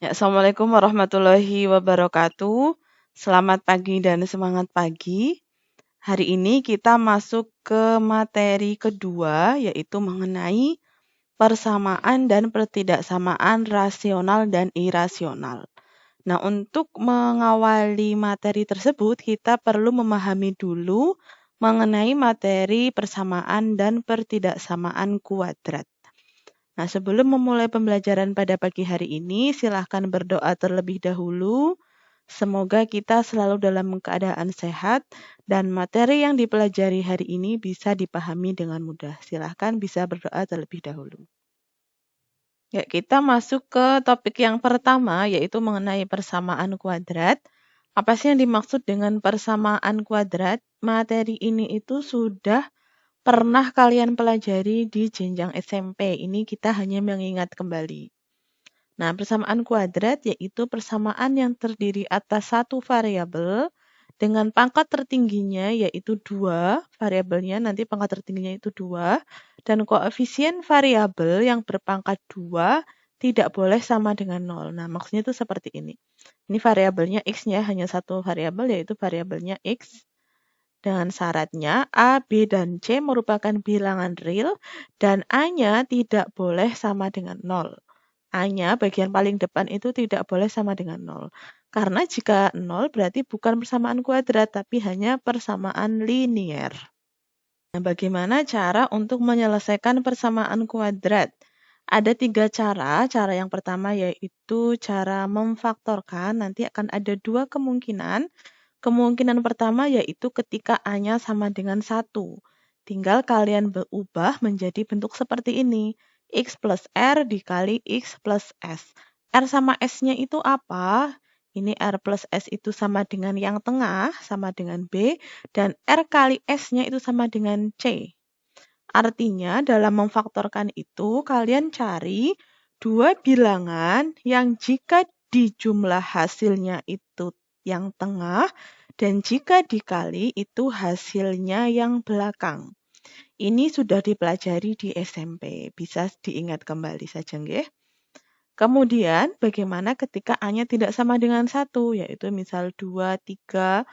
Ya, Assalamualaikum warahmatullahi wabarakatuh. Selamat pagi dan semangat pagi. Hari ini kita masuk ke materi kedua, yaitu mengenai persamaan dan pertidaksamaan rasional dan irasional. Nah, untuk mengawali materi tersebut, kita perlu memahami dulu mengenai materi persamaan dan pertidaksamaan kuadrat. Nah, sebelum memulai pembelajaran pada pagi hari ini, silahkan berdoa terlebih dahulu. Semoga kita selalu dalam keadaan sehat dan materi yang dipelajari hari ini bisa dipahami dengan mudah. Silahkan bisa berdoa terlebih dahulu. Ya, kita masuk ke topik yang pertama, yaitu mengenai persamaan kuadrat. Apa sih yang dimaksud dengan persamaan kuadrat? Materi ini itu sudah pernah kalian pelajari di jenjang SMP. Ini kita hanya mengingat kembali. Nah, persamaan kuadrat yaitu persamaan yang terdiri atas satu variabel dengan pangkat tertingginya yaitu 2, variabelnya nanti pangkat tertingginya itu 2, dan koefisien variabel yang berpangkat 2 tidak boleh sama dengan 0. Nah, maksudnya itu seperti ini. Ini variabelnya x-nya hanya satu variabel yaitu variabelnya x. Dengan syaratnya A, B, dan C merupakan bilangan real dan A-nya tidak boleh sama dengan 0. A-nya bagian paling depan itu tidak boleh sama dengan 0. Karena jika 0 berarti bukan persamaan kuadrat tapi hanya persamaan linier. Nah, bagaimana cara untuk menyelesaikan persamaan kuadrat? Ada 3 cara. Cara yang pertama yaitu cara memfaktorkan. Nanti akan ada 2 kemungkinan. Kemungkinan pertama yaitu ketika A-nya sama dengan 1. Tinggal kalian berubah menjadi bentuk seperti ini. X plus R dikali X plus S. R sama S-nya itu apa? Ini R plus S itu sama dengan yang tengah, sama dengan B. Dan R kali S-nya itu sama dengan C. Artinya dalam memfaktorkan itu kalian cari 2 bilangan yang jika dijumlah hasilnya itu yang tengah dan jika dikali itu hasilnya yang belakang. Ini sudah dipelajari di SMP, bisa diingat kembali saja nggih. Kemudian bagaimana ketika A-nya tidak sama dengan 1, yaitu misal 2, 3,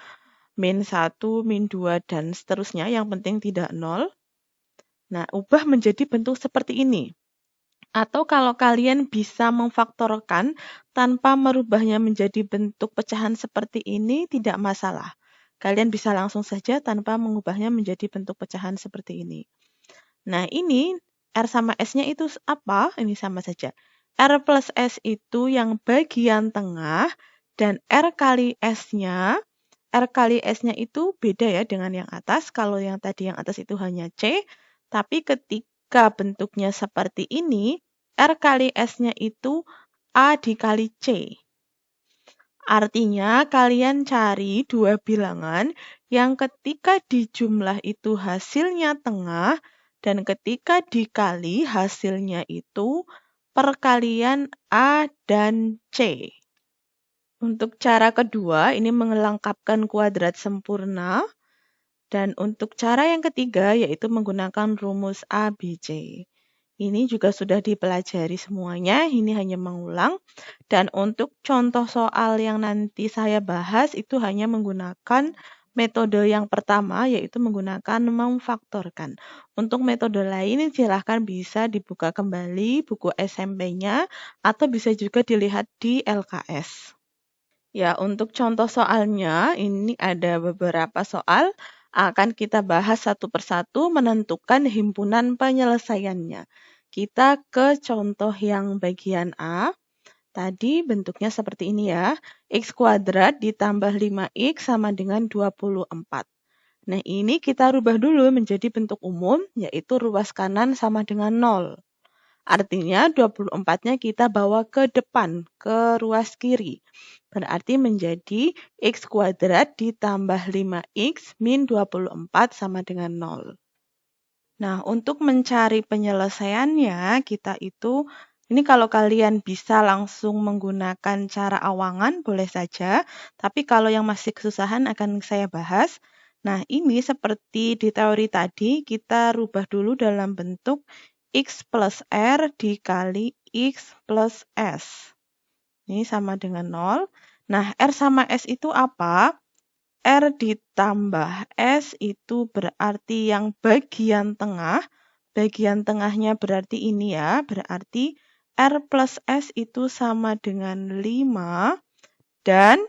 min 1, min 2, dan seterusnya, yang penting tidak 0. Nah, ubah menjadi bentuk seperti ini. Atau kalau kalian bisa memfaktorkan tanpa merubahnya menjadi bentuk pecahan seperti ini, tidak masalah. Kalian bisa langsung saja tanpa mengubahnya menjadi bentuk pecahan seperti ini. Nah, ini R sama S-nya itu apa? Ini sama saja. R plus S itu yang bagian tengah, dan R kali S-nya itu beda ya dengan yang atas. Kalau yang tadi yang atas itu hanya C, tapi ketika bentuknya seperti ini, R kali S-nya itu A dikali C. Artinya kalian cari 2 bilangan yang ketika dijumlah itu hasilnya tengah dan ketika dikali hasilnya itu perkalian A dan C. Untuk cara kedua, ini melengkapkan kuadrat sempurna. Dan untuk cara yang ketiga, yaitu menggunakan rumus ABC. Ini juga sudah dipelajari semuanya, ini hanya mengulang. Dan untuk contoh soal yang nanti saya bahas, itu hanya menggunakan metode yang pertama, yaitu menggunakan memfaktorkan. Untuk metode lain, silahkan bisa dibuka kembali buku SMP-nya, atau bisa juga dilihat di LKS. Ya, untuk contoh soalnya, ini ada beberapa soal, akan kita bahas satu persatu menentukan himpunan penyelesaiannya. Kita ke contoh yang bagian A. Tadi bentuknya seperti ini ya. X kuadrat ditambah 5X sama dengan 24. Nah, ini kita rubah dulu menjadi bentuk umum, yaitu ruas kanan sama dengan 0. Artinya 24-nya kita bawa ke depan, ke ruas kiri. Berarti menjadi X kuadrat ditambah 5X min 24 sama dengan 0. Nah, untuk mencari penyelesaiannya, kita itu, ini kalau kalian bisa langsung menggunakan cara awangan, boleh saja. Tapi kalau yang masih kesusahan akan saya bahas. Nah, ini seperti di teori tadi, kita rubah dulu dalam bentuk X plus R dikali X plus S. Ini sama dengan 0. Nah, R sama S itu apa? R ditambah S itu berarti yang bagian tengah. Bagian tengahnya berarti ini ya. Berarti R plus S itu sama dengan 5. Dan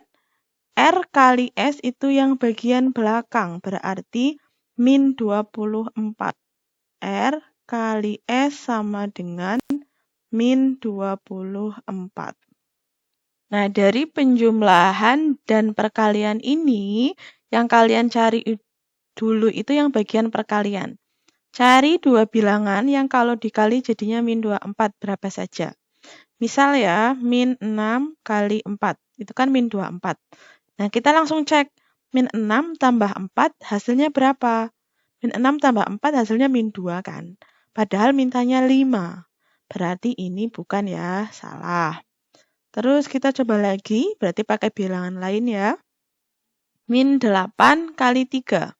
R kali S itu yang bagian belakang. Berarti min 24. R kali S sama dengan min 24. Nah, dari penjumlahan dan perkalian ini, yang kalian cari dulu itu yang bagian perkalian. Cari dua bilangan yang kalau dikali jadinya min 24, berapa saja. Misal ya, min 6 kali 4, itu kan min 24. Nah, kita langsung cek, min 6 tambah 4 hasilnya berapa? Min 6 tambah 4 hasilnya min 2 kan? Padahal mintanya 5. Berarti ini bukan ya, salah. Terus kita coba lagi, berarti pakai bilangan lain ya. Min 8 kali 3.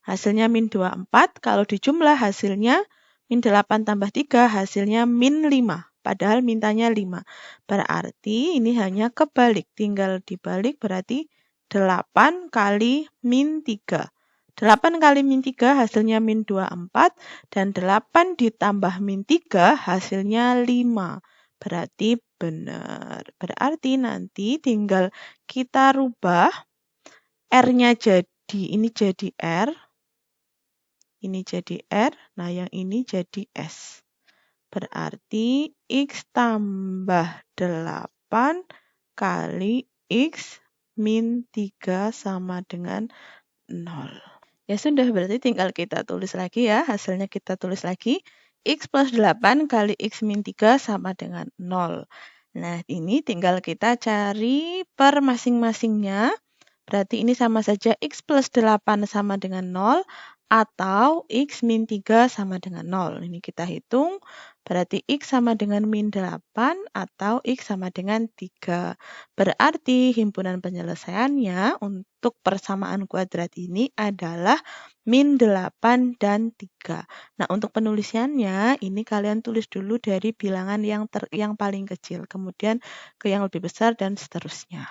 Hasilnya min 24, kalau dijumlah hasilnya min 8 tambah 3, hasilnya min 5. Padahal mintanya 5. Berarti ini hanya kebalik, tinggal dibalik berarti 8 kali min 3. 8 kali min 3 hasilnya min 24, dan 8 ditambah min 3 hasilnya 5. Berarti benar. Berarti nanti tinggal kita rubah R-nya ini jadi R, ini jadi R, nah yang ini jadi S. Berarti X tambah 8 kali X min 3 sama dengan 0. Ya sudah, berarti tinggal kita tulis lagi ya, hasilnya kita tulis lagi. X plus 8 kali X min 3 sama dengan 0. Nah, ini tinggal kita cari per masing-masingnya. Berarti ini sama saja X plus 8 sama dengan 0 atau X min 3 sama dengan 0. Ini kita hitung, berarti X sama dengan min 8 atau X sama dengan 3. Berarti himpunan penyelesaiannya untuk persamaan kuadrat ini adalah min 8 dan 3. Nah, untuk penulisannya, ini kalian tulis dulu dari bilangan yang paling kecil, kemudian ke yang lebih besar, dan seterusnya.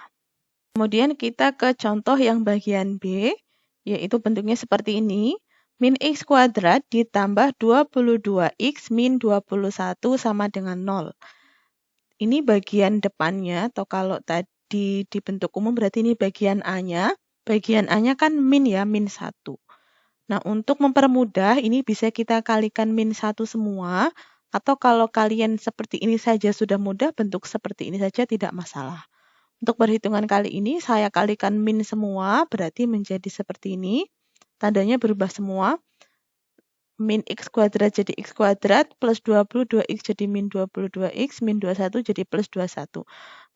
Kemudian kita ke contoh yang bagian B, yaitu bentuknya seperti ini. Min X kuadrat ditambah 22X min 21 sama dengan 0. Ini bagian depannya, atau kalau tadi di bentuk umum berarti ini bagian A-nya. Bagian A-nya kan min ya, min 1. Nah, untuk mempermudah, ini bisa kita kalikan min 1 semua, atau kalau kalian seperti ini saja sudah mudah, bentuk seperti ini saja tidak masalah. Untuk perhitungan kali ini, saya kalikan min semua, berarti menjadi seperti ini. Tandanya berubah semua. Min X kuadrat jadi X kuadrat, plus 22X jadi min 22X, min 21 jadi plus 21.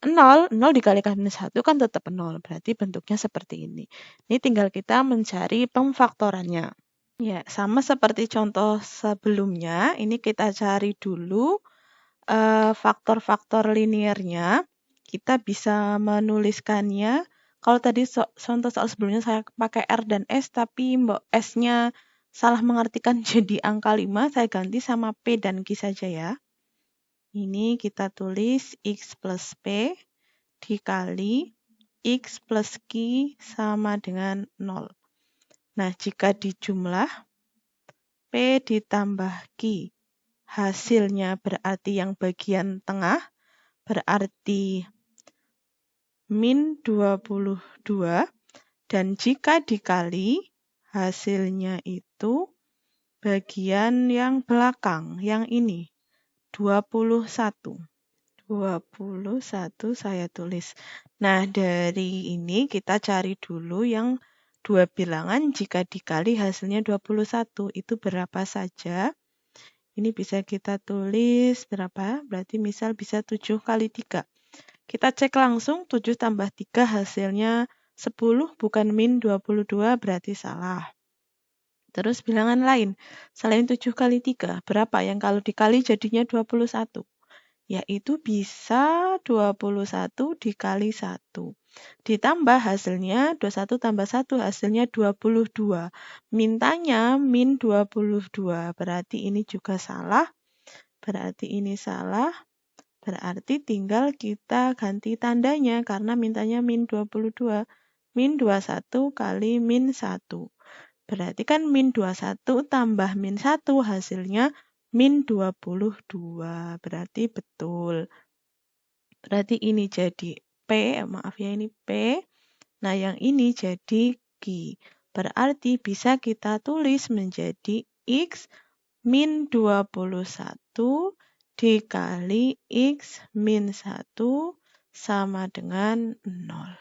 0 dikalikan min 1 kan tetap 0, berarti bentuknya seperti ini. Ini tinggal kita mencari pemfaktorannya. Ya, sama seperti contoh sebelumnya, ini kita cari dulu faktor-faktor linearnya. Kita bisa menuliskannya. Kalau tadi contoh soal sebelumnya saya pakai R dan S, tapi S-nya salah mengartikan jadi angka 5, saya ganti sama P dan Q saja ya. Ini kita tulis X plus P dikali X plus Q sama dengan 0. Nah, jika dijumlah P ditambah Q, hasilnya berarti yang bagian tengah, berarti min 22, dan jika dikali hasilnya itu bagian yang belakang, yang ini 21. 21 saya tulis. Nah, dari ini kita cari dulu yang dua bilangan, jika dikali hasilnya 21 itu berapa saja. Ini bisa kita tulis berapa? Berarti misal bisa 7 kali 3. Kita cek langsung 7 tambah 3 hasilnya 10, bukan min 22, berarti salah. Terus bilangan lain, selain 7 kali 3, berapa yang kalau dikali jadinya 21? Yaitu bisa 21 dikali 1. Ditambah hasilnya 21 tambah 1 hasilnya 22. Mintanya min 22, berarti ini juga salah. Berarti ini salah. Berarti tinggal kita ganti tandanya karena mintanya min 22. Min 21 kali min 1. Berarti kan min 21 tambah min 1 hasilnya min 22. Berarti betul. Berarti ini jadi P, maaf ya ini P. Nah yang ini jadi Q. Berarti bisa kita tulis menjadi X min 21 dikali X min 1 sama dengan 0.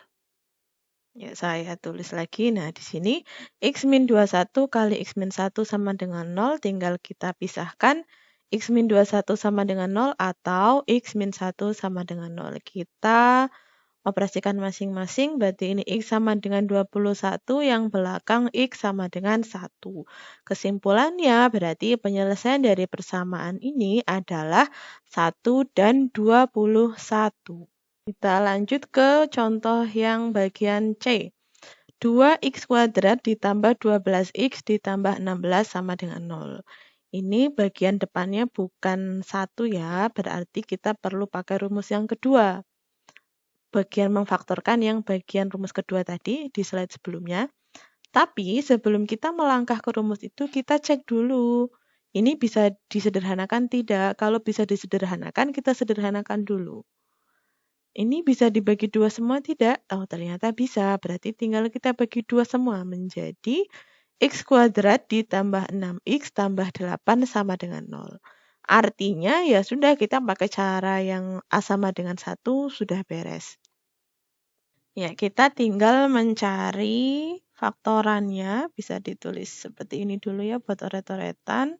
Ya, saya tulis lagi. Nah, di sini X min 21 kali X min 1 sama dengan 0. Tinggal kita pisahkan. X min 21 sama dengan 0 atau X min 1 sama dengan 0. Kita operasikan masing-masing. Berarti ini X sama dengan 21. Yang belakang X sama dengan 1. Kesimpulannya berarti penyelesaian dari persamaan ini adalah 1 dan 21. Kita lanjut ke contoh yang bagian C. 2x kuadrat ditambah 12x ditambah 16 sama dengan 0. Ini bagian depannya bukan 1 ya, berarti kita perlu pakai rumus yang kedua. Bagian memfaktorkan yang bagian rumus kedua tadi di slide sebelumnya. Tapi sebelum kita melangkah ke rumus itu, kita cek dulu. Ini bisa disederhanakan tidak? Kalau bisa disederhanakan, kita sederhanakan dulu. Ini bisa dibagi dua semua tidak? Oh, ternyata bisa. Berarti tinggal kita bagi dua semua menjadi x kuadrat ditambah 6x tambah 8 sama dengan 0. Artinya ya sudah kita pakai cara yang A sama dengan 1 sudah beres. Ya, kita tinggal mencari faktorannya. Bisa ditulis seperti ini dulu ya buat oret-oretan.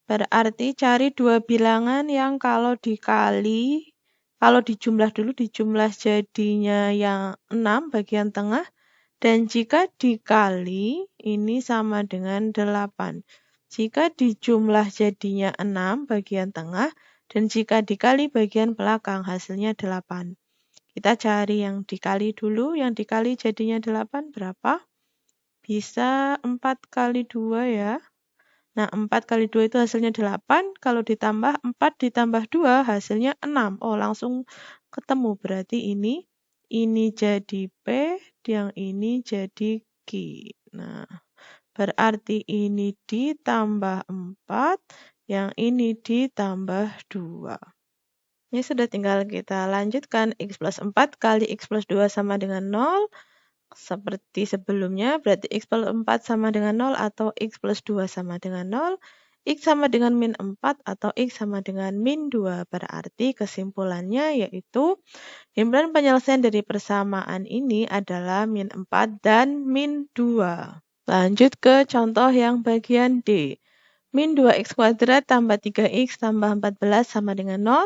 Berarti cari dua bilangan yang kalau dikali, kalau dijumlah dulu, dijumlah jadinya yang 6 bagian tengah. Dan jika dikali, ini sama dengan 8. Jika dijumlah jadinya 6 bagian tengah. Dan jika dikali bagian belakang, hasilnya 8. Kita cari yang dikali dulu. Yang dikali jadinya 8 berapa? Bisa 4 kali 2 ya. Nah, 4 kali 2 itu hasilnya 8. Kalau ditambah 4 ditambah 2 hasilnya 6. Oh, langsung ketemu. Berarti ini jadi P, yang ini jadi Q. Nah, berarti ini ditambah 4, yang ini ditambah 2. Ini sudah tinggal kita lanjutkan. X plus 4 kali X plus 2 sama dengan 0. Seperti sebelumnya, berarti X plus 4 sama dengan 0 atau X plus 2 sama dengan 0. X sama dengan min 4 atau X sama dengan min 2. Berarti kesimpulannya yaitu himpunan penyelesaian dari persamaan ini adalah min 4 dan min 2. Lanjut ke contoh yang bagian D. Min 2x kuadrat tambah 3x tambah 14 sama dengan 0.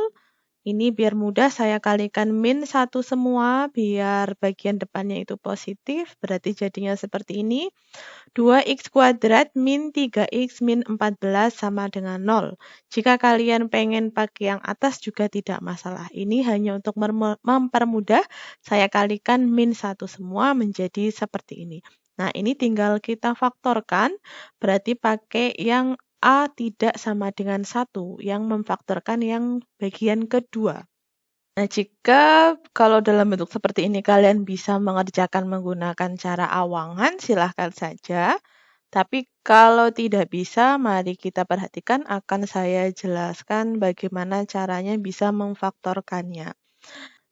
Ini biar mudah saya kalikan min 1 semua, biar bagian depannya itu positif, berarti jadinya seperti ini. 2x kuadrat min 3x min 14 sama dengan 0. Jika kalian pengen pakai yang atas juga tidak masalah. Ini hanya untuk mempermudah, saya kalikan min 1 semua menjadi seperti ini. Nah, ini tinggal kita faktorkan, berarti pakai yang A tidak sama dengan 1, yang memfaktorkan yang bagian kedua. Nah, jika kalau dalam bentuk seperti ini kalian bisa mengerjakan menggunakan cara awangan, silahkan saja. Tapi kalau tidak bisa, mari kita perhatikan akan saya jelaskan bagaimana caranya bisa memfaktorkannya.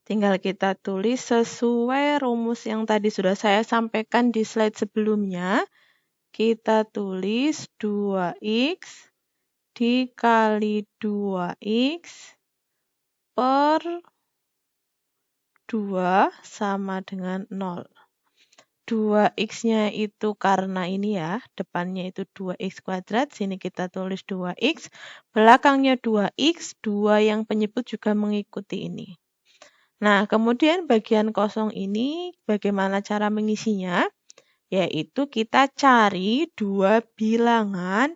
Tinggal kita tulis sesuai rumus yang tadi sudah saya sampaikan di slide sebelumnya. Kita tulis 2x dikali 2x per 2 sama dengan 0. 2x-nya itu karena ini ya, depannya itu 2x kuadrat, sini kita tulis 2x, belakangnya 2x, 2 yang penyebut juga mengikuti ini. Nah, kemudian bagian kosong ini bagaimana cara mengisinya? Yaitu kita cari dua bilangan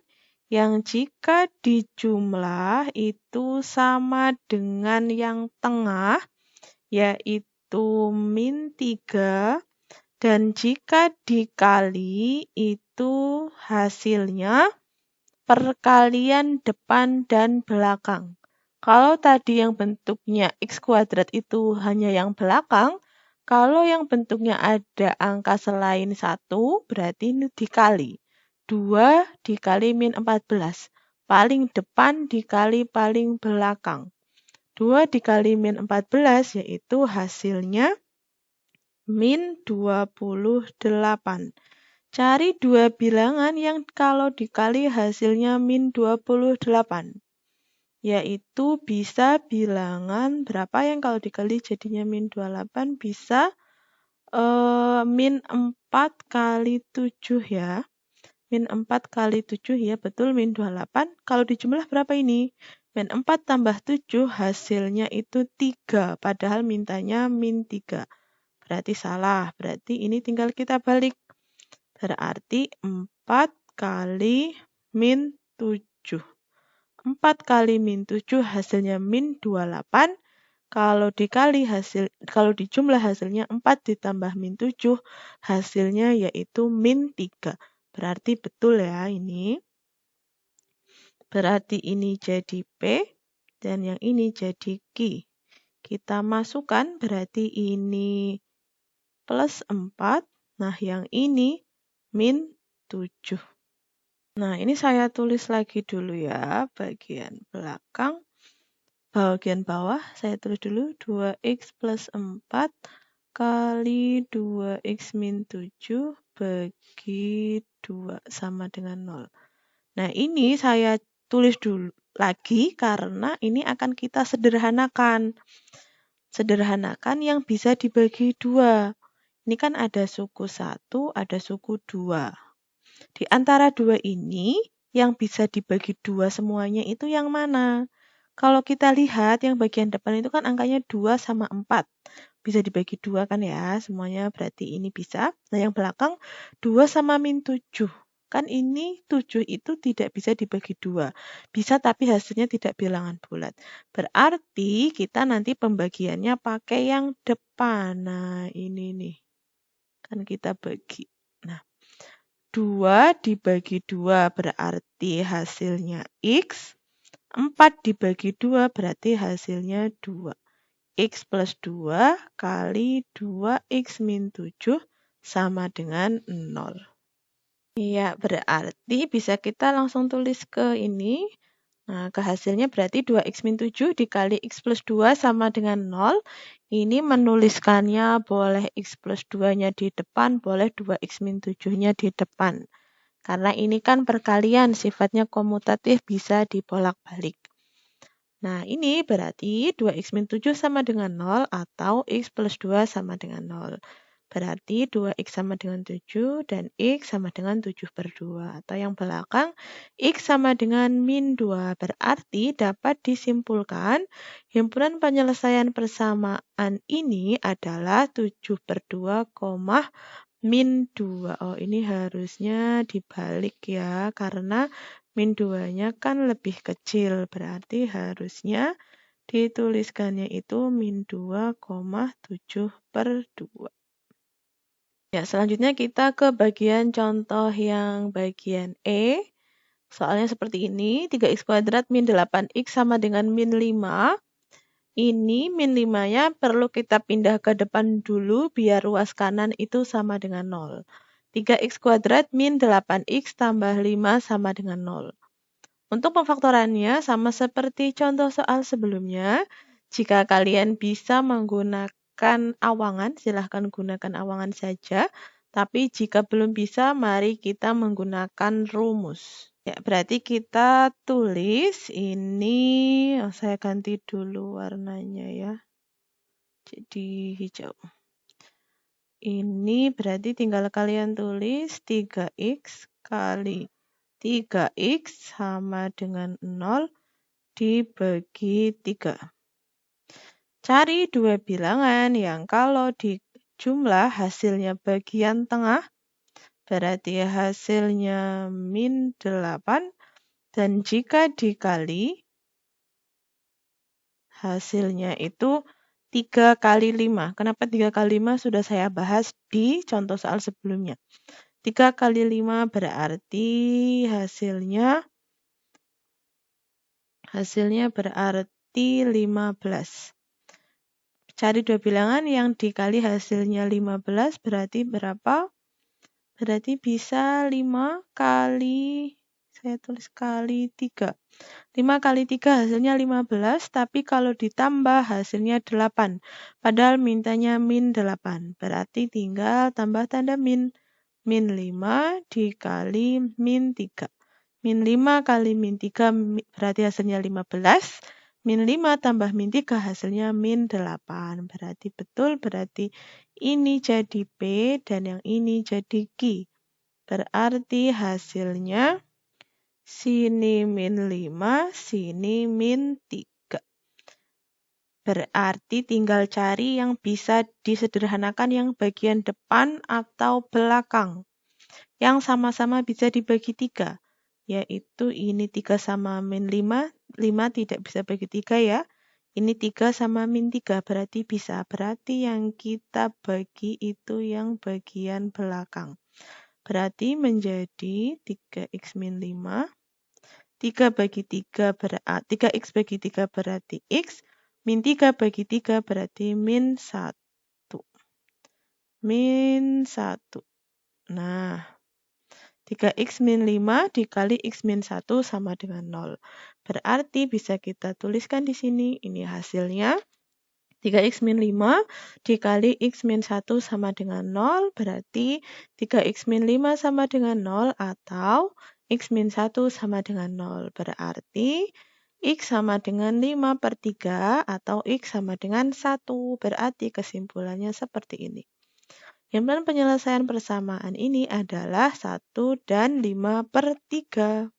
yang jika dijumlah itu sama dengan yang tengah, yaitu min 3, dan jika dikali itu hasilnya perkalian depan dan belakang. Kalau tadi yang bentuknya x kuadrat itu hanya yang belakang, kalau yang bentuknya ada angka selain 1, berarti ini dikali. 2 dikali min 14. Paling depan dikali paling belakang. 2 dikali min 14 yaitu hasilnya min 28. Cari dua bilangan yang kalau dikali hasilnya min 28. Yaitu bisa bilangan berapa yang kalau dikali jadinya min 28 bisa min 4 kali 7 ya. Min 4 kali 7 ya betul min 28. Kalau dijumlah berapa ini? Min 4 tambah 7 hasilnya itu 3. Padahal mintanya min 3. Berarti salah. Berarti ini tinggal kita balik. Berarti 4 kali min 7. 4 kali min 7 hasilnya min 28. Kalau dijumlah hasilnya 4 ditambah min 7 hasilnya yaitu min 3. Berarti betul ya ini. Berarti ini jadi P dan yang ini jadi Q. Kita masukkan berarti ini plus 4. Nah yang ini min 7. Nah ini saya tulis lagi dulu ya bagian belakang. Bagian bawah saya tulis dulu 2x plus 4 kali 2x min 7 bagi 2 sama dengan 0. Nah ini saya tulis dulu lagi karena ini akan kita sederhanakan. Sederhanakan yang bisa dibagi 2. Ini kan ada suku 1, ada suku 2. Di antara 2 ini yang bisa dibagi 2 semuanya itu yang mana? Kalau kita lihat yang bagian depan itu kan angkanya 2 sama 4. Bisa dibagi 2 kan ya semuanya berarti ini bisa. Nah yang belakang 2 sama min 7. Kan ini 7 itu tidak bisa dibagi 2. Bisa tapi hasilnya tidak bilangan bulat. Berarti kita nanti pembagiannya pakai yang depan. Nah ini nih. Kan kita bagi. Nah 2 dibagi 2 berarti hasilnya X. 4 dibagi 2 berarti hasilnya 2. X plus 2 kali 2X min 7 sama dengan 0. Iya, berarti bisa kita langsung tulis ke ini. Nah, ke hasilnya berarti 2X min 7 dikali X plus 2 sama dengan 0. Ini menuliskannya boleh X plus 2-nya di depan, boleh 2X min 7-nya di depan. Karena ini kan perkalian, sifatnya komutatif bisa dibolak-balik. Nah, ini berarti 2x min 7 sama dengan 0 atau x plus 2 sama dengan 0. Berarti 2x sama dengan 7 dan x sama dengan 7 per 2. Atau yang belakang, x sama dengan min 2. Berarti dapat disimpulkan himpunan penyelesaian persamaan ini adalah 7 per 2, min 2. Oh, ini harusnya dibalik ya, karena min 2-nya kan lebih kecil. Berarti harusnya dituliskannya itu min 2,7 per 2. Ya, selanjutnya kita ke bagian contoh yang bagian E. Soalnya seperti ini, 3x kuadrat min 8x sama dengan min 5. Ini min 5-nya perlu kita pindah ke depan dulu biar ruas kanan itu sama dengan 0. 3x kuadrat min 8x tambah 5 sama dengan 0. Untuk pemfaktorannya sama seperti contoh soal sebelumnya. Jika kalian bisa menggunakan awangan, silahkan gunakan awangan saja. Tapi jika belum bisa, mari kita menggunakan rumus. Ya, berarti kita tulis ini, saya ganti dulu warnanya ya. Jadi hijau. Ini berarti tinggal kalian tulis 3x kali 3x sama dengan 0 dibagi 3. Cari dua bilangan yang kalau dijumlah hasilnya bagian tengah, berarti hasilnya min 8. Dan jika dikali, hasilnya itu 3 kali 5. Kenapa 3 kali 5 sudah saya bahas di contoh soal sebelumnya. 3 kali 5 berarti hasilnya berarti berarti 15. Cari dua bilangan yang dikali hasilnya 15 berarti berapa? Berarti bisa 5 kali, saya tulis kali 3. 5 kali 3 hasilnya 15, tapi kalau ditambah hasilnya 8. Padahal mintanya min 8. Berarti tinggal tambah tanda min. Min 5 dikali min 3. Min 5 kali min 3 berarti hasilnya 15. Min 5 tambah min 3 hasilnya min 8. Berarti betul, berarti ini jadi P dan yang ini jadi Q. Berarti hasilnya sini min 5, sini min 3. Berarti tinggal cari yang bisa disederhanakan yang bagian depan atau belakang. Yang sama-sama bisa dibagi 3. Yaitu ini 3 sama min 5. 5 tidak bisa bagi 3 ya. Ini 3 sama min 3 berarti bisa. Berarti yang kita bagi itu yang bagian belakang. Berarti menjadi 3x min 5. 3 bagi 3 berarti 3x bagi 3 berarti x. Min 3 bagi 3 berarti min 1. Min 1. Nah, 3x min 5 dikali x min 1 sama dengan 0. Berarti bisa kita tuliskan di sini. Ini hasilnya 3x min 5 dikali x min 1 sama dengan 0. Berarti 3x min 5 sama dengan 0 atau x min 1 sama dengan 0. Berarti x sama dengan 5/3 atau x sama dengan 1. Berarti kesimpulannya seperti ini. Himpunan penyelesaian persamaan ini adalah 1 dan 5/3.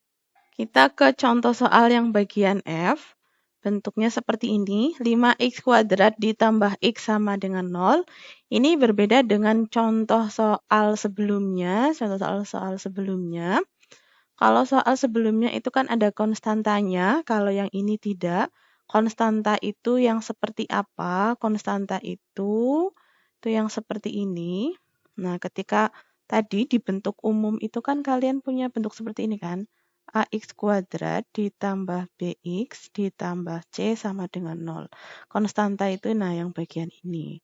Kita ke contoh soal yang bagian F. Bentuknya seperti ini. 5x kuadrat ditambah x sama dengan 0. Ini berbeda dengan contoh soal sebelumnya. Kalau soal sebelumnya itu kan ada konstantanya. Kalau yang ini tidak. Konstanta itu yang seperti apa? Konstanta itu yang seperti ini. Nah, ketika tadi di bentuk umum itu kan kalian punya bentuk seperti ini kan. AX kuadrat ditambah BX ditambah C sama dengan 0. Konstanta itu yang bagian ini.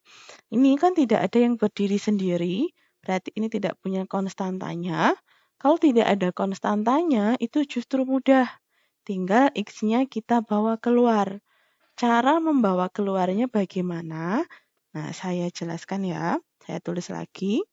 Ini kan tidak ada yang berdiri sendiri, berarti ini tidak punya konstantanya. Kalau tidak ada konstantanya, itu justru mudah. Tinggal X-nya kita bawa keluar. Cara membawa keluarnya bagaimana? Nah, saya jelaskan ya. Saya tulis lagi.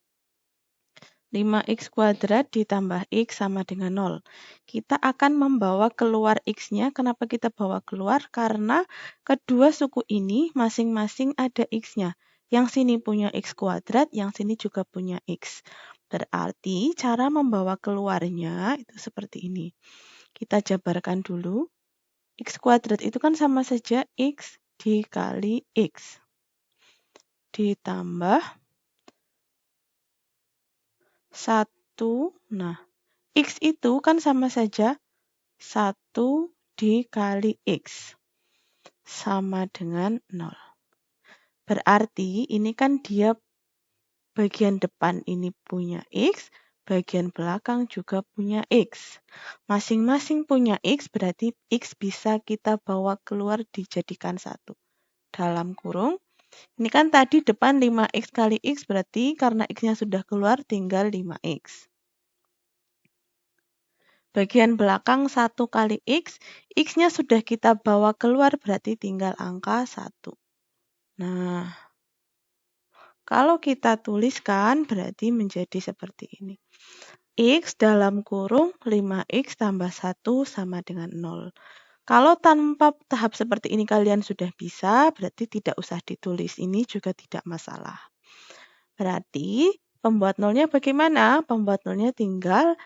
5x kuadrat ditambah x sama dengan 0. Kita akan membawa keluar x-nya. Kenapa kita bawa keluar? Karena kedua suku ini masing-masing ada x-nya. Yang sini punya x kuadrat, yang sini juga punya x. Berarti cara membawa keluarnya itu seperti ini. Kita jabarkan dulu. X kuadrat itu kan sama saja x dikali x. Ditambah 1. Nah, x itu kan sama saja 1 dikali x. Sama dengan 0. Berarti ini kan dia bagian depan ini punya x, bagian belakang juga punya x. Masing-masing punya x, berarti x bisa kita bawa keluar dijadikan 1. Dalam kurung. Ini kan tadi depan 5x kali x, berarti karena x-nya sudah keluar tinggal 5x. Bagian belakang 1 kali x, x-nya sudah kita bawa keluar berarti tinggal angka 1. Nah, kalau kita tuliskan berarti menjadi seperti ini. X dalam kurung 5x tambah 1 sama dengan 0. Kalau tanpa tahap seperti ini kalian sudah bisa, berarti tidak usah ditulis. Ini juga tidak masalah. Berarti pembuat nolnya bagaimana? Pembuat nolnya tinggal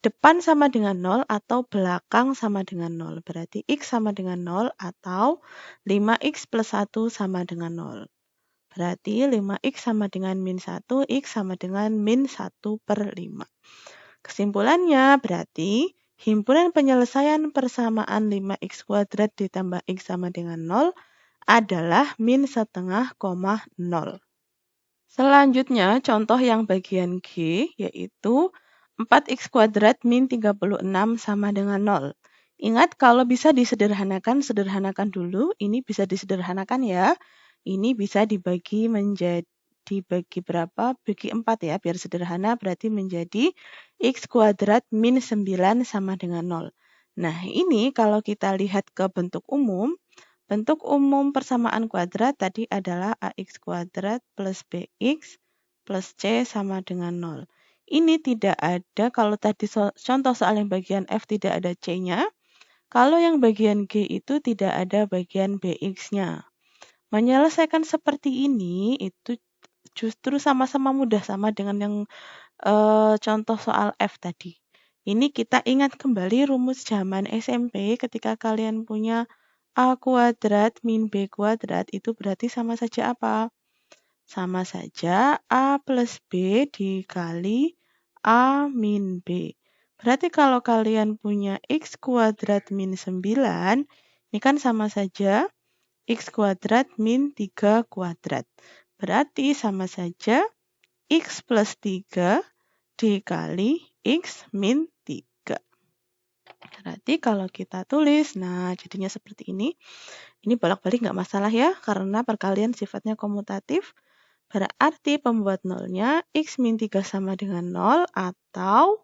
depan sama dengan 0 atau belakang sama dengan 0. Berarti x sama dengan 0 atau 5x plus 1 sama dengan 0. Berarti 5x sama dengan min 1, x sama dengan min 1/5. Kesimpulannya berarti himpunan penyelesaian persamaan 5x kuadrat ditambah x sama dengan 0 adalah min 0,5, 0. Selanjutnya contoh yang bagian G yaitu 4x kuadrat min 36 sama dengan 0. Ingat kalau bisa disederhanakan, sederhanakan dulu. Ini bisa disederhanakan ya. Ini bisa dibagi berapa? Bagi 4 ya, biar sederhana berarti menjadi x kuadrat min 9 sama dengan 0. Nah, ini kalau kita lihat ke bentuk umum persamaan kuadrat tadi adalah ax kuadrat plus bx plus c sama dengan 0. Ini tidak ada, kalau tadi contoh soal yang bagian F tidak ada C-nya, kalau yang bagian G itu tidak ada bagian BX-nya. Menyelesaikan seperti ini itu justru sama-sama mudah, sama dengan yang contoh soal F tadi. Ini kita ingat kembali rumus zaman SMP ketika kalian punya A kuadrat min B kuadrat itu berarti sama saja apa? Sama saja A plus B dikali A min B. Berarti kalau kalian punya x kuadrat min 9, ini kan sama saja x kuadrat min 3 kuadrat. Berarti sama saja x plus 3 dikali x min 3. Berarti kalau kita tulis, nah jadinya seperti ini. Ini bolak-balik nggak masalah ya, karena perkalian sifatnya komutatif. Berarti pembuat nolnya x min 3 sama dengan 0 atau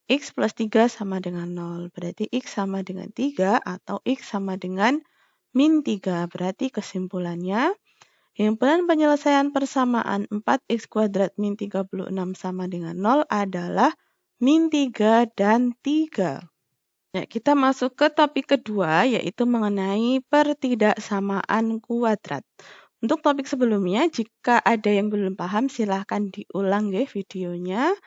x plus 3 sama dengan 0. Berarti x sama dengan 3 atau x sama dengan min 3. Berarti kesimpulannya, himpunan penyelesaian persamaan 4x kuadrat min 36 sama dengan 0 adalah min 3 dan 3. Ya, kita masuk ke topik kedua, yaitu mengenai pertidaksamaan kuadrat. Untuk topik sebelumnya, jika ada yang belum paham, silahkan diulang ya videonya.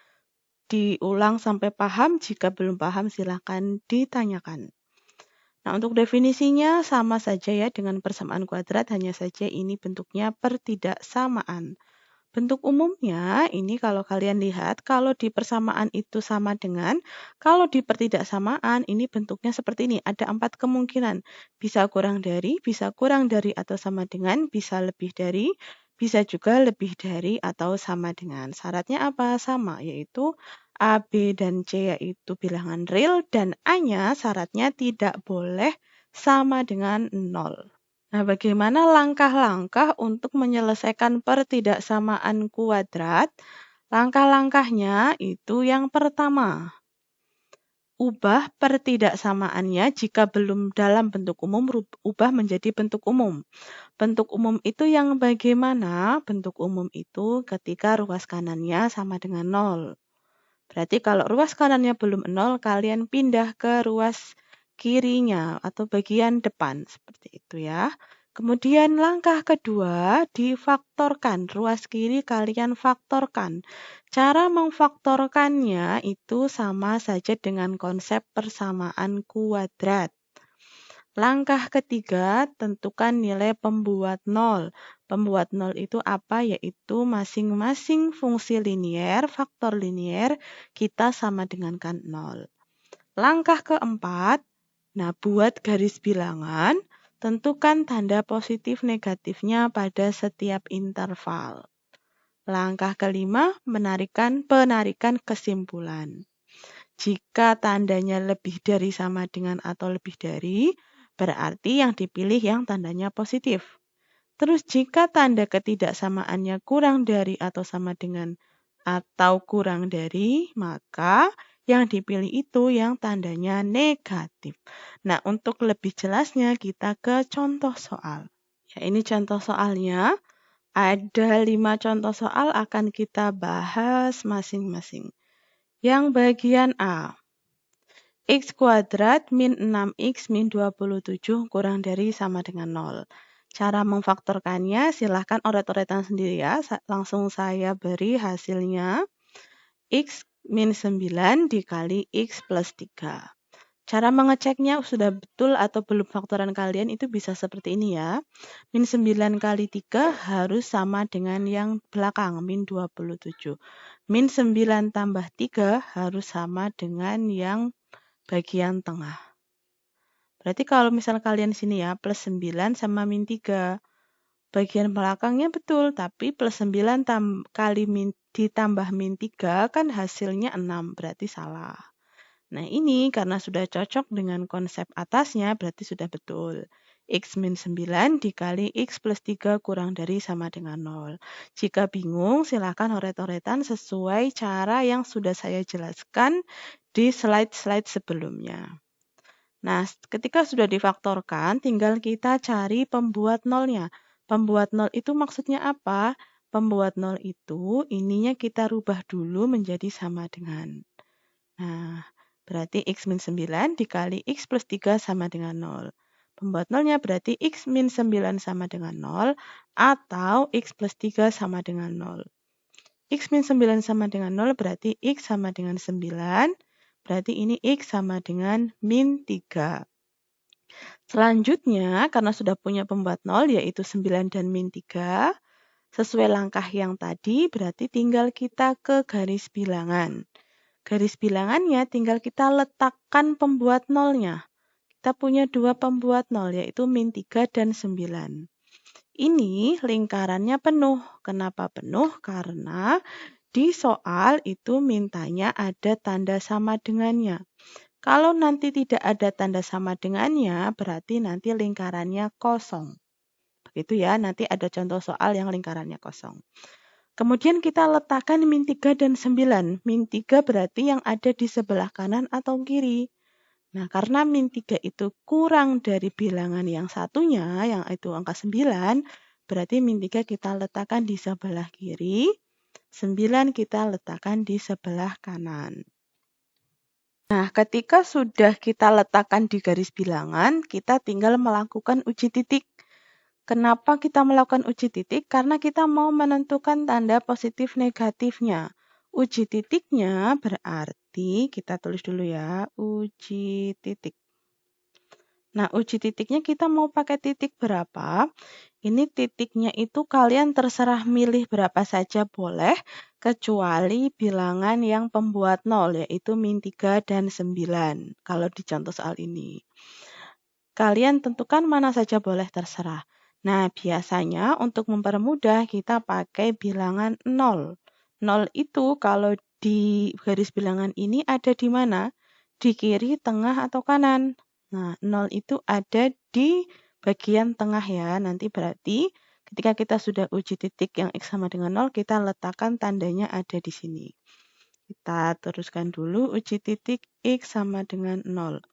Diulang sampai paham, jika belum paham silahkan ditanyakan. Nah, untuk definisinya sama saja ya dengan persamaan kuadrat, hanya saja ini bentuknya pertidaksamaan. Bentuk umumnya ini kalau kalian lihat, kalau di persamaan itu sama dengan, kalau di pertidaksamaan ini bentuknya seperti ini. Ada 4 kemungkinan. Bisa kurang dari atau sama dengan, bisa lebih dari, bisa juga lebih dari atau sama dengan. Syaratnya apa? Sama, yaitu A, B, dan C yaitu bilangan real, dan A-nya syaratnya tidak boleh sama dengan 0. Nah, bagaimana langkah-langkah untuk menyelesaikan pertidaksamaan kuadrat? Langkah-langkahnya itu yang pertama, ubah pertidaksamaannya jika belum dalam bentuk umum, ubah menjadi bentuk umum. Bentuk umum itu yang bagaimana? Bentuk umum itu ketika ruas kanannya sama dengan 0. Berarti kalau ruas kanannya belum 0, kalian pindah ke ruas kirinya atau bagian depan, seperti itu ya. Kemudian langkah kedua, difaktorkan. Ruas kiri kalian faktorkan. Cara memfaktorkannya itu sama saja dengan konsep persamaan kuadrat. Langkah ketiga, tentukan nilai pembuat nol. Pembuat nol itu apa? Yaitu masing-masing fungsi linier, faktor linier, kita sama dengankan nol. Langkah keempat, nah buat garis bilangan, tentukan tanda positif negatifnya pada setiap interval. Langkah kelima, penarikan kesimpulan. Jika tandanya lebih dari sama dengan atau lebih dari, berarti yang dipilih yang tandanya positif. Terus jika tanda ketidaksamaannya kurang dari atau sama dengan atau kurang dari, maka yang dipilih itu yang tandanya negatif. Nah, untuk lebih jelasnya kita ke contoh soal. Ya, ini contoh soalnya. Ada 5 contoh soal akan kita bahas masing-masing. Yang bagian A. X kuadrat min 6x min 27 kurang dari sama dengan 0. Cara memfaktorkannya silahkan oret-oretan sendiri ya. Langsung saya beri hasilnya. X min 9 dikali X plus 3. Cara mengeceknya sudah betul atau belum faktoran kalian itu bisa seperti ini ya. Min 9 kali 3 harus sama dengan yang belakang, min 27. Min 9 tambah 3 harus sama dengan yang bagian tengah. Berarti kalau misal kalian sini ya, plus 9 sama min 3. Bagian belakangnya betul, tapi plus 9 kali ditambah min 3 kan hasilnya 6, berarti salah. Nah, ini karena sudah cocok dengan konsep atasnya, berarti sudah betul. X min 9 dikali X plus 3 kurang dari sama dengan 0. Jika bingung, silakan oret-oretan sesuai cara yang sudah saya jelaskan di slide-slide sebelumnya. Nah, ketika sudah difaktorkan, tinggal kita cari pembuat nolnya. Pembuat nol itu maksudnya apa? Pembuat nol itu ininya kita rubah dulu menjadi sama dengan. Nah, berarti X min 9 dikali X plus 3 sama dengan 0. Pembuat nolnya berarti X min 9 sama dengan 0 atau X plus 3 sama dengan 0. X min 9 sama dengan 0 berarti X sama dengan 9. Berarti ini X sama dengan min 3. Selanjutnya, karena sudah punya pembuat 0 yaitu 9 dan min 3, sesuai langkah yang tadi berarti tinggal kita ke garis bilangan. Garis bilangannya tinggal kita letakkan pembuat nolnya. Kita punya dua pembuat nol yaitu min 3 dan 9. Ini lingkarannya penuh. Kenapa penuh? Karena di soal itu mintanya ada tanda sama dengannya. Kalau nanti tidak ada tanda sama dengannya, berarti nanti lingkarannya kosong. Begitu ya, nanti ada contoh soal yang lingkarannya kosong. Kemudian kita letakkan min 3 dan 9. Min 3 berarti yang ada di sebelah kanan atau kiri. Nah, karena min 3 itu kurang dari bilangan yang satunya, yang itu angka 9, berarti min 3 kita letakkan di sebelah kiri, 9 kita letakkan di sebelah kanan. Nah, ketika sudah kita letakkan di garis bilangan, kita tinggal melakukan uji titik. Kenapa kita melakukan uji titik? Karena kita mau menentukan tanda positif negatifnya. Uji titiknya berarti, kita tulis dulu ya, uji titik. Nah, uji titiknya kita mau pakai titik berapa? Ini titiknya itu kalian terserah milih berapa saja boleh, kecuali bilangan yang pembuat 0, yaitu min 3 dan 9, kalau di contoh soal ini. Kalian tentukan mana saja boleh terserah. Nah, biasanya untuk mempermudah kita pakai bilangan 0. 0 itu kalau di garis bilangan ini ada di mana? Di kiri, tengah, atau kanan. Nah, 0 itu ada di bagian tengah ya. Nanti berarti ketika kita sudah uji titik yang X sama dengan 0, kita letakkan tandanya ada di sini. Kita teruskan dulu uji titik X sama dengan 0.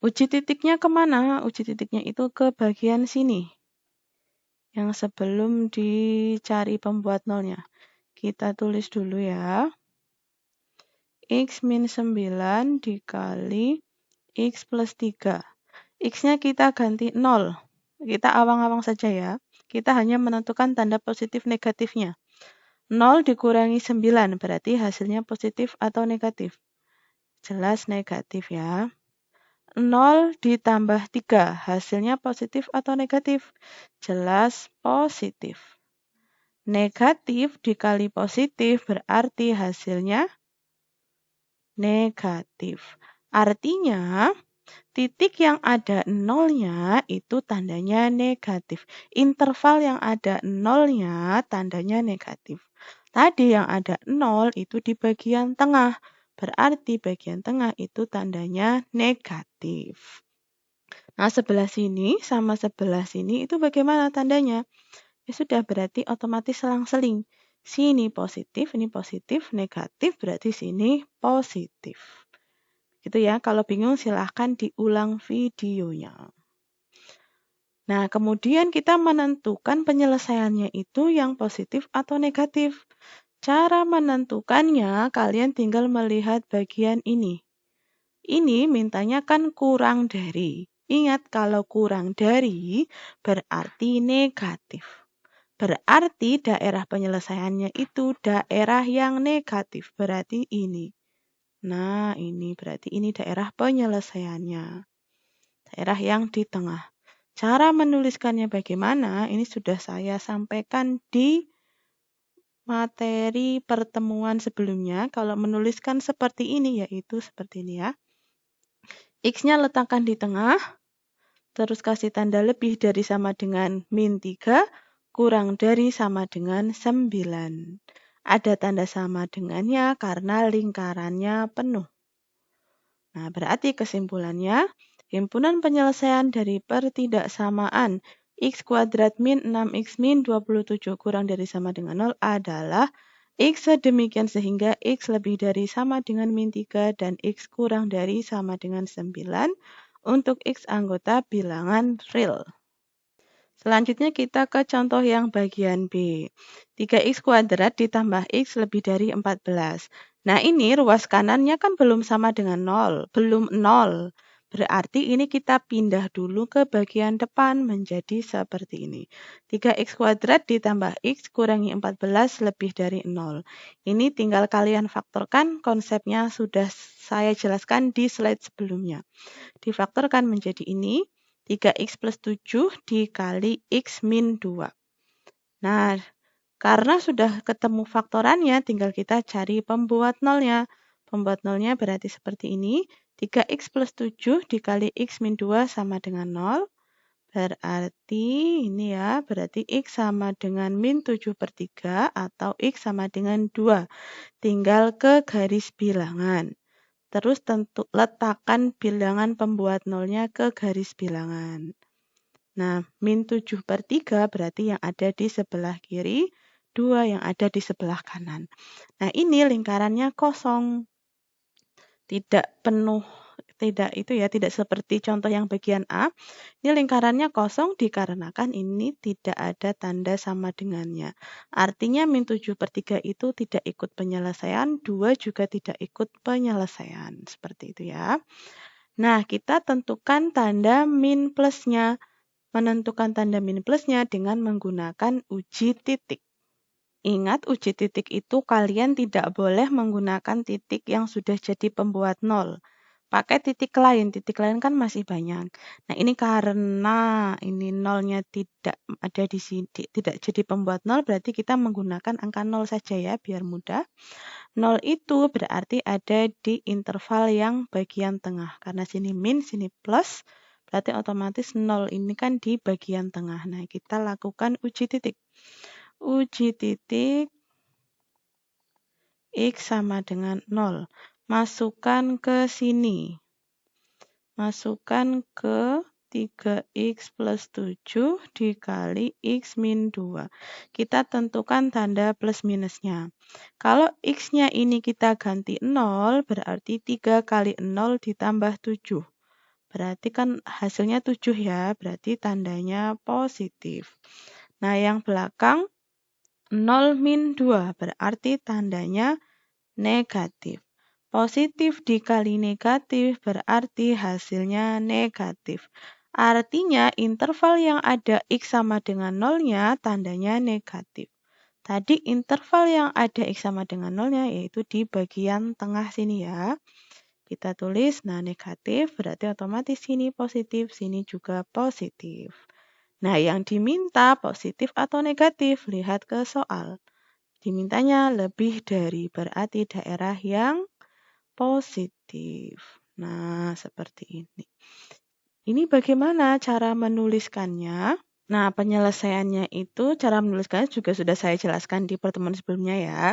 Uji titiknya kemana? Uji titiknya itu ke bagian sini. Yang sebelum dicari pembuat nolnya. Kita tulis dulu ya. X min 9 dikali X plus 3. X-nya kita ganti 0. Kita awang-awang saja ya. Kita hanya menentukan tanda positif negatifnya. 0 dikurangi 9 berarti hasilnya positif atau negatif. Jelas negatif ya. 0 ditambah 3, hasilnya positif atau negatif? Jelas positif. Negatif dikali positif berarti hasilnya negatif. Artinya, titik yang ada nolnya itu tandanya negatif. Interval yang ada nolnya tandanya negatif. Tadi yang ada 0 itu di bagian tengah. Berarti bagian tengah itu tandanya negatif. Nah, sebelah sini sama sebelah sini itu bagaimana tandanya? Ya sudah, berarti otomatis selang-seling. Sini positif, ini positif, negatif, berarti sini positif. Gitu ya, kalau bingung silahkan diulang videonya. Nah, kemudian kita menentukan penyelesaiannya itu yang positif atau negatif. Cara menentukannya, kalian tinggal melihat bagian ini. Ini mintanya kan kurang dari. Ingat, kalau kurang dari berarti negatif. Berarti daerah penyelesaiannya itu daerah yang negatif. Berarti ini. Nah, ini berarti ini daerah penyelesaiannya. Daerah yang di tengah. Cara menuliskannya bagaimana? Ini sudah saya sampaikan di materi pertemuan sebelumnya. Kalau menuliskan seperti ini, yaitu seperti ini ya. X-nya letakkan di tengah, terus kasih tanda lebih dari sama dengan min 3, kurang dari sama dengan 9. Ada tanda sama dengannya karena lingkarannya penuh. Nah, berarti kesimpulannya, himpunan penyelesaian dari pertidaksamaan x kuadrat min 6x min 27 kurang dari sama dengan 0 adalah x sedemikian sehingga x lebih dari sama dengan min 3 dan x kurang dari sama dengan 9 untuk x anggota bilangan real. Selanjutnya kita ke contoh yang bagian B. 3x kuadrat ditambah x lebih dari 14. Nah ini ruas kanannya kan belum sama dengan 0, belum 0. Berarti ini kita pindah dulu ke bagian depan menjadi seperti ini. 3x kuadrat ditambah x kurangi 14 lebih dari 0. Ini tinggal kalian faktorkan, konsepnya sudah saya jelaskan di slide sebelumnya. Difaktorkan menjadi ini. 3x plus 7 dikali x min 2. Nah, karena sudah ketemu faktorannya, tinggal kita cari pembuat nolnya. Pembuat nolnya berarti seperti ini. 3x plus 7 dikali x min 2 sama dengan 0. Berarti ini ya, berarti x sama dengan min 7/3 atau x sama dengan 2. Tinggal ke garis bilangan. Terus letakkan bilangan pembuat nolnya ke garis bilangan. Nah, min 7/3 berarti yang ada di sebelah kiri, 2 yang ada di sebelah kanan. Nah, ini lingkarannya kosong. Tidak penuh, tidak seperti contoh yang bagian A. Ini lingkarannya kosong dikarenakan ini tidak ada tanda sama dengannya. Artinya min 7/3 itu tidak ikut penyelesaian, 2 juga tidak ikut penyelesaian. Seperti itu ya. Nah, kita tentukan tanda min plusnya. Menentukan tanda min plusnya dengan menggunakan uji titik. Ingat, uji titik itu kalian tidak boleh menggunakan titik yang sudah jadi pembuat nol. Pakai titik lain kan masih banyak. Nah, ini karena ini nolnya tidak ada di sini, tidak jadi pembuat nol, berarti kita menggunakan angka nol saja ya, biar mudah. Nol itu berarti ada di interval yang bagian tengah. Karena sini min, sini plus, berarti otomatis nol ini kan di bagian tengah. Nah, kita lakukan uji titik. Uji titik x sama dengan 0. Masukkan ke sini. Masukkan ke 3x plus 7 dikali x min 2. Kita tentukan tanda plus minusnya. Kalau x-nya ini kita ganti 0, berarti 3 kali 0 ditambah 7. Berarti kan hasilnya 7 ya, berarti tandanya positif. Nah, yang belakang 0 min 2 berarti tandanya negatif. Positif dikali negatif berarti hasilnya negatif. Artinya interval yang ada x sama dengan 0-nya tandanya negatif. Tadi interval yang ada x sama dengan 0-nya yaitu di bagian tengah sini ya. Kita tulis, nah negatif berarti otomatis sini positif, sini juga positif. Nah, yang diminta positif atau negatif, lihat ke soal. Dimintanya lebih dari, berarti daerah yang positif. Nah, seperti ini. Ini bagaimana cara menuliskannya? Nah, penyelesaiannya itu, cara menuliskannya juga sudah saya jelaskan di pertemuan sebelumnya ya.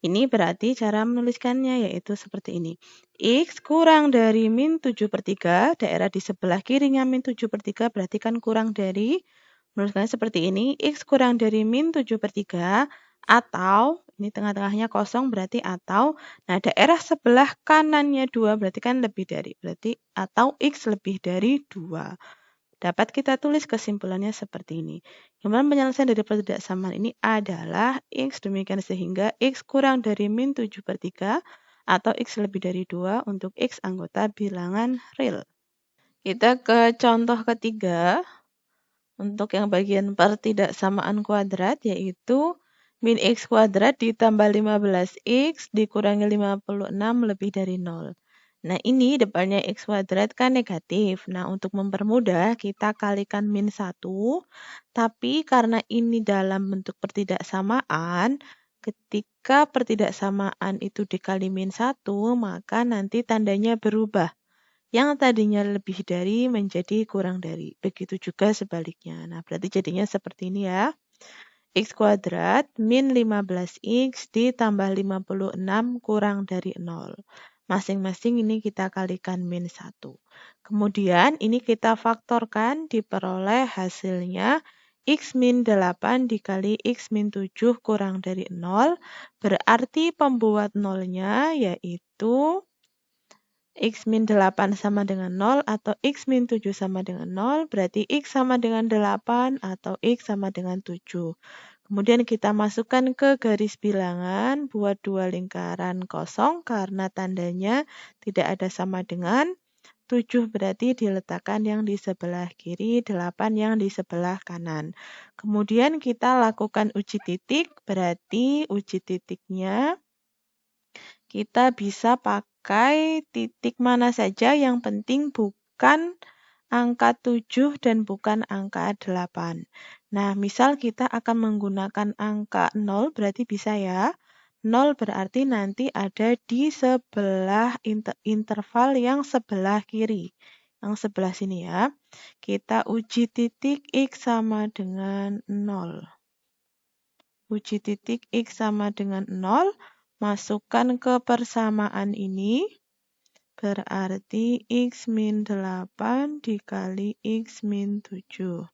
Ini berarti cara menuliskannya yaitu seperti ini. X kurang dari min 7/3, daerah di sebelah kirinya min 7/3 berarti kan kurang dari, menuliskannya seperti ini. X kurang dari min 7/3 atau, ini tengah-tengahnya kosong berarti atau, nah daerah sebelah kanannya 2 berarti kan lebih dari, berarti atau X lebih dari 2. Dapat kita tulis kesimpulannya seperti ini. Himpunan penyelesaian dari pertidaksamaan ini adalah X demikian sehingga X kurang dari min 7/3 atau X lebih dari 2 untuk X anggota bilangan real. Kita ke contoh ketiga. Untuk yang bagian pertidaksamaan kuadrat yaitu min X kuadrat ditambah 15X dikurangi 56 lebih dari 0. Nah, ini depannya X kuadrat kan negatif. Nah, untuk mempermudah kita kalikan min 1. Tapi karena ini dalam bentuk pertidaksamaan, ketika pertidaksamaan itu dikali min 1, maka nanti tandanya berubah. Yang tadinya lebih dari menjadi kurang dari. Begitu juga sebaliknya. Nah, berarti jadinya seperti ini ya. X kuadrat min 15X ditambah 56 kurang dari 0. Masing-masing ini kita kalikan min 1. Kemudian ini kita faktorkan, diperoleh hasilnya X min 8 dikali X min 7 kurang dari 0. Berarti pembuat nolnya yaitu X min 8 sama dengan 0 atau X min 7 sama dengan 0. Berarti X sama dengan 8 atau X sama dengan 7. Kemudian kita masukkan ke garis bilangan, buat dua lingkaran kosong karena tandanya tidak ada sama dengan. 7 berarti diletakkan yang di sebelah kiri, 8 yang di sebelah kanan. Kemudian kita lakukan uji titik, berarti uji titiknya kita bisa pakai titik mana saja, yang penting bukan angka 7 dan bukan angka 8. Nah, misal kita akan menggunakan angka 0, berarti bisa ya. 0 berarti nanti ada di sebelah interval yang sebelah kiri. Yang sebelah sini ya. Kita uji titik X sama dengan 0. Uji titik X sama dengan 0. Masukkan ke persamaan ini. Berarti X min 8 dikali X min 7.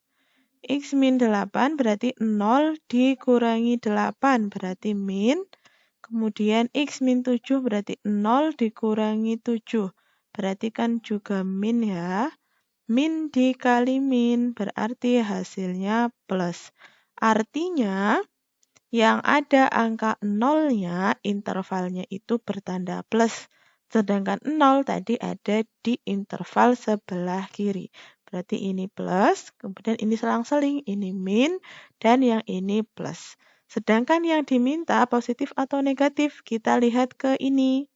X min 8 berarti 0 dikurangi 8 berarti min. Kemudian X min 7 berarti 0 dikurangi 7. Berarti kan juga min ya. Min dikali min berarti hasilnya plus. Artinya yang ada angka nolnya, intervalnya itu bertanda plus. Sedangkan 0 tadi ada di interval sebelah kiri. Berarti ini plus, kemudian ini selang-seling, ini min, dan yang ini plus. Sedangkan yang diminta positif atau negatif, kita lihat ke ini.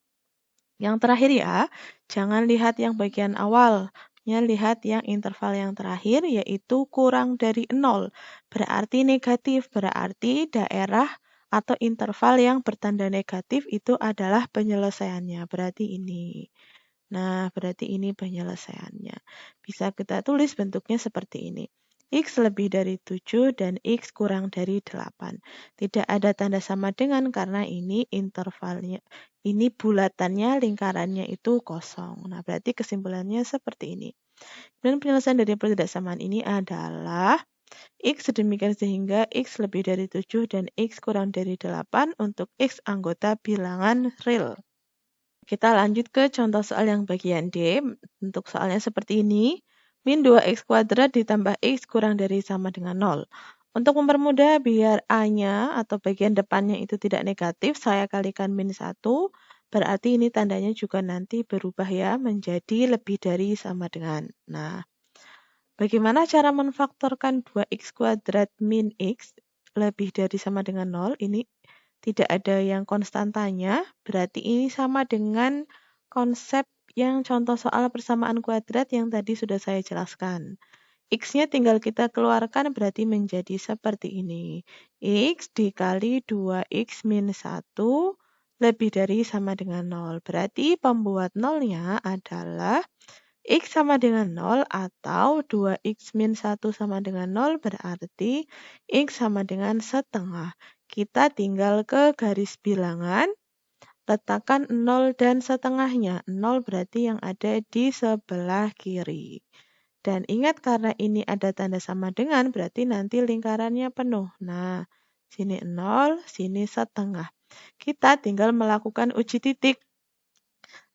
Yang terakhir ya, jangan lihat yang bagian awal. Lihat yang interval yang terakhir, yaitu kurang dari 0. Berarti negatif, berarti daerah atau interval yang bertanda negatif itu adalah penyelesaiannya. Berarti ini. Nah, berarti ini penyelesaiannya. Bisa kita tulis bentuknya seperti ini. X lebih dari 7 dan X kurang dari 8. Tidak ada tanda sama dengan karena ini intervalnya. Ini bulatannya, lingkarannya itu kosong. Nah, berarti kesimpulannya seperti ini. Dan penyelesaian dari pertidaksamaan ini adalah X sedemikian sehingga X lebih dari 7 dan X kurang dari 8 untuk X anggota bilangan real. Kita lanjut ke contoh soal yang bagian D. Untuk soalnya seperti ini. Min 2x kuadrat ditambah x kurang dari sama dengan 0. Untuk mempermudah biar A-nya atau bagian depannya itu tidak negatif, saya kalikan min 1. Berarti ini tandanya juga nanti berubah ya, menjadi lebih dari sama dengan. Nah, bagaimana cara memfaktorkan 2x kuadrat min x lebih dari sama dengan 0? Ini tidak ada yang konstantanya, berarti ini sama dengan konsep yang contoh soal persamaan kuadrat yang tadi sudah saya jelaskan. X-nya tinggal kita keluarkan berarti menjadi seperti ini. X dikali 2X min 1 lebih dari sama dengan 0. Berarti pembuat nolnya adalah X sama dengan 0 atau 2X min 1 sama dengan 0 berarti X sama dengan setengah. Kita tinggal ke garis bilangan. Letakkan 0 dan setengahnya. 0 berarti yang ada di sebelah kiri. Dan ingat karena ini ada tanda sama dengan, berarti nanti lingkarannya penuh. Nah, sini 0, sini setengah. Kita tinggal melakukan uji titik.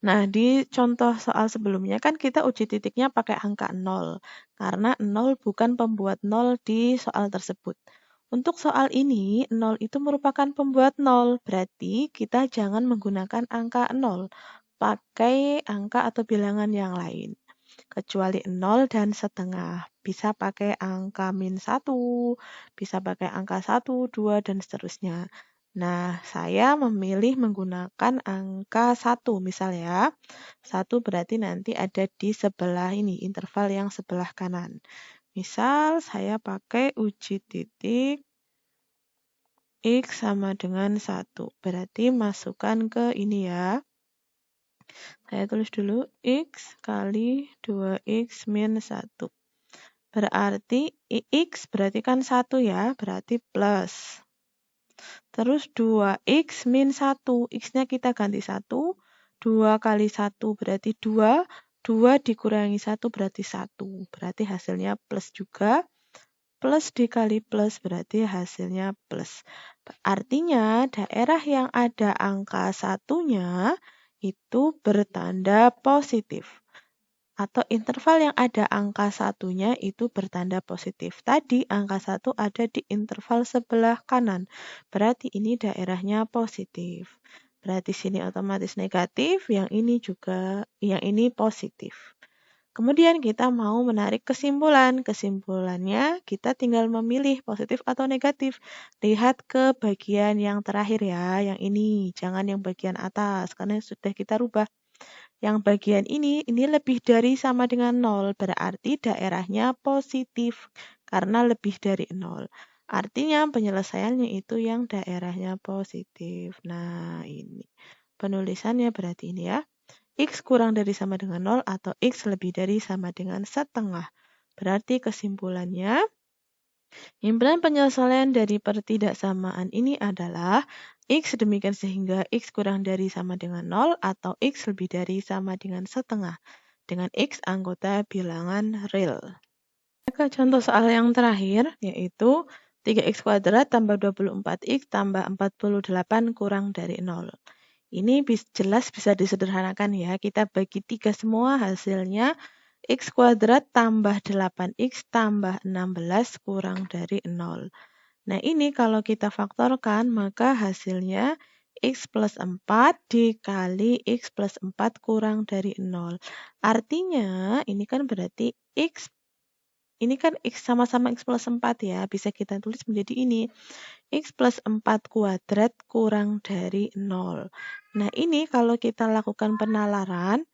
Nah, di contoh soal sebelumnya kan kita uji titiknya pakai angka 0. Karena 0 bukan pembuat 0 di soal tersebut. Untuk soal ini, 0 itu merupakan pembuat 0. Berarti kita jangan menggunakan angka 0. Pakai angka atau bilangan yang lain. Kecuali 0 dan setengah. Bisa pakai angka min 1, bisa pakai angka 1, 2, dan seterusnya. Nah, saya memilih menggunakan angka 1 misal ya. 1 berarti nanti ada di sebelah ini, interval yang sebelah kanan. Misal saya pakai uji titik X sama dengan 1. Berarti masukkan ke ini ya. Saya tulis dulu X kali 2X min 1. Berarti X berarti kan 1 ya, berarti plus. Terus 2X min 1. X-nya kita ganti 1. 2 kali 1 berarti 2, 2 dikurangi 1 berarti 1. Berarti hasilnya plus juga. Plus dikali plus berarti hasilnya plus. Artinya daerah yang ada angka satunya itu bertanda positif. Atau interval yang ada angka satunya itu bertanda positif. Tadi angka 1 ada di interval sebelah kanan. Berarti ini daerahnya positif. Berarti sini otomatis negatif, yang ini positif. Kemudian kita mau menarik kesimpulan. Kesimpulannya kita tinggal memilih positif atau negatif. Lihat ke bagian yang terakhir ya, yang ini. Jangan yang bagian atas, karena sudah kita rubah. Yang bagian ini lebih dari sama dengan 0, berarti daerahnya positif karena lebih dari 0. Artinya penyelesaiannya itu yang daerahnya positif. Nah, ini penulisannya berarti ini ya. X kurang dari sama dengan 0 atau X lebih dari sama dengan setengah. Berarti kesimpulannya, himpunan penyelesaian dari pertidaksamaan ini adalah X demikian sehingga X kurang dari sama dengan 0 atau X lebih dari sama dengan setengah. Dengan X anggota bilangan real. Ke contoh soal yang terakhir, yaitu 3x kuadrat tambah 24x tambah 48 kurang dari 0. Ini jelas bisa disederhanakan ya. Kita bagi 3 semua, hasilnya x kuadrat tambah 8x tambah 16 kurang dari 0. Nah ini kalau kita faktorkan maka hasilnya x plus 4 dikali x plus 4 kurang dari 0. Artinya ini kan berarti x sama-sama x plus 4 ya. Bisa kita tulis menjadi ini. X plus 4 kuadrat kurang dari 0. Nah ini kalau kita lakukan penalaran,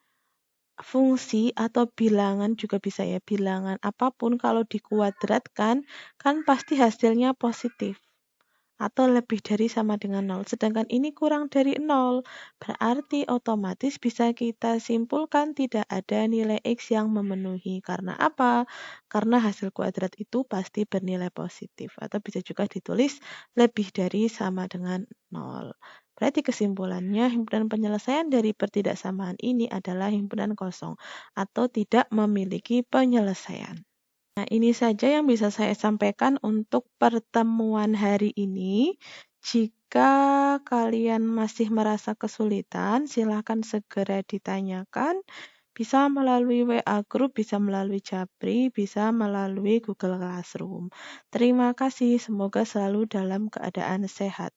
fungsi atau bilangan juga bisa ya. Bilangan apapun kalau dikuadratkan, kan pasti hasilnya positif. Atau lebih dari sama dengan 0. Sedangkan ini kurang dari 0. Berarti otomatis bisa kita simpulkan tidak ada nilai X yang memenuhi. Karena apa? Karena hasil kuadrat itu pasti bernilai positif. Atau bisa juga ditulis lebih dari sama dengan 0. Berarti kesimpulannya himpunan penyelesaian dari pertidaksamaan ini adalah himpunan kosong atau tidak memiliki penyelesaian. Nah, ini saja yang bisa saya sampaikan untuk pertemuan hari ini. Jika kalian masih merasa kesulitan, silakan segera ditanyakan. Bisa melalui WA Group, bisa melalui Japri, bisa melalui Google Classroom. Terima kasih, semoga selalu dalam keadaan sehat.